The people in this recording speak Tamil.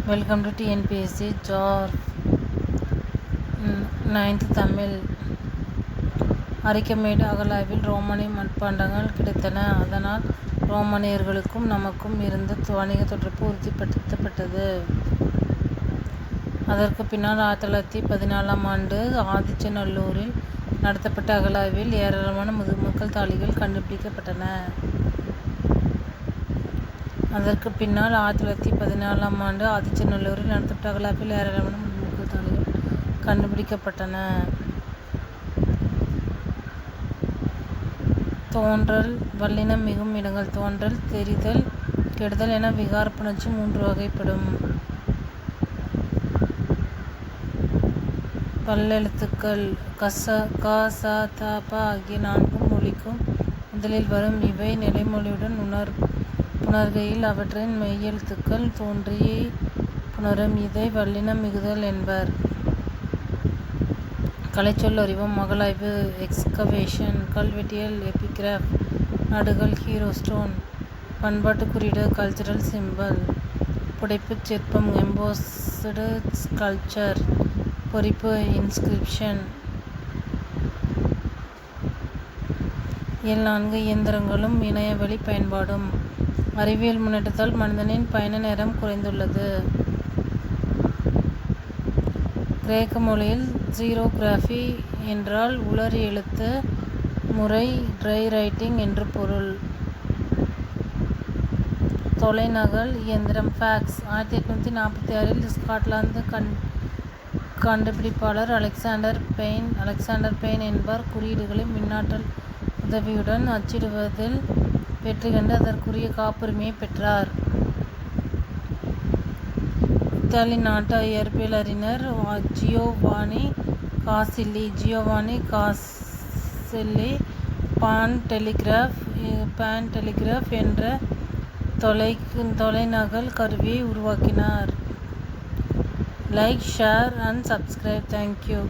வெல்கம் டு டிஎன்பிஎஸ்சி ஜார் 9th தமிழ். அரிக்கமேடு அகழாய்வில் ரோமானிய மட்பாண்டங்கள் கிடைத்தன. அதனால் ரோமானியர்களுக்கும் நமக்கும் இருந்த வணிக தொடர்பு உறுதிப்படுத்தப்பட்டது. அதற்கு பின்னால் 1914ஆம் ஆண்டு ஆதிச்சநல்லூரில் நடத்தப்பட்ட அகழாய்வில் ஏராளமான முதுமக்கள் தாழிகள் கண்டுபிடிக்கப்பட்டன. அதற்கு பின்னால் 1914ஆம் ஆண்டு ஆதிச்சநல்லூரில் நடத்தப்பட்ட அகழாய்வில் ஏராளமான முதுமக்கள் தாழிகள் கண்டுபிடிக்கப்பட்டன. தோன்றல் வல்லினம் மிகும் இடங்கள். தோன்றல், தெரிதல், கெடுதல் என விகாரப்புணர்ச்சி 3 வகைப்படும். பல்லெழுத்துக்கள் க, ச, த, ப ஆகிய 4 மொழிக்கும் முதலில் வரும். இவை நிலைமொழியுடன் புணர்கையில் அவற்றின் மெய்யெழுத்துக்கள் தோன்றி புணரும். இதை வல்லினம் மிகுதல் என்பர். கலைச்சொல் அறிவோம். அகழாய்வு எக்ஸ்கவேஷன். கல்வெட்டியல் எபிகிராப். நாடுகள் ஹீரோஸ்டோன். பண்பாட்டு குறியீடு கல்ச்சுரல் சிம்பல். புடைப்புச் சிற்பம் எம்போஸ்டு ஸ்கல்ப்சர். பொறிப்பு இன்ஸ்கிரிப்ஷன். இயல் 4 இயந்திரங்களும் இணையவழி பயன்பாடும். அறிவியல் முன்னேற்றத்தால் மனிதனின் பயண நேரம் குறைந்துள்ளது. கிரேக்க மொழியில் ஜீரோகிராஃபி என்றால் உலர் எழுத்து முறை, ட்ரை ரைட்டிங் என்று பொருள். தொலைநகல் இயந்திரம் ஃபேக்ஸ். 1846இல் ஸ்காட்லாந்து கண்டுபிடிப்பாளர் அலெக்சாண்டர் பெயின் என்பவர் குறியீடுகளை மின்னாற்றல் உதவியுடன் அச்சிடுவதில் வெற்றி கண்டு அதற்குரிய காப்புரிமையை பெற்றார். இத்தாலி நாட்டு இயற்பியல் அறிஞர் ஜியோவானி காசில்லி பான் டெலிகிராஃப் என்ற தொலைநகல் கருவியை உருவாக்கினார். Like, share and subscribe. Thank you.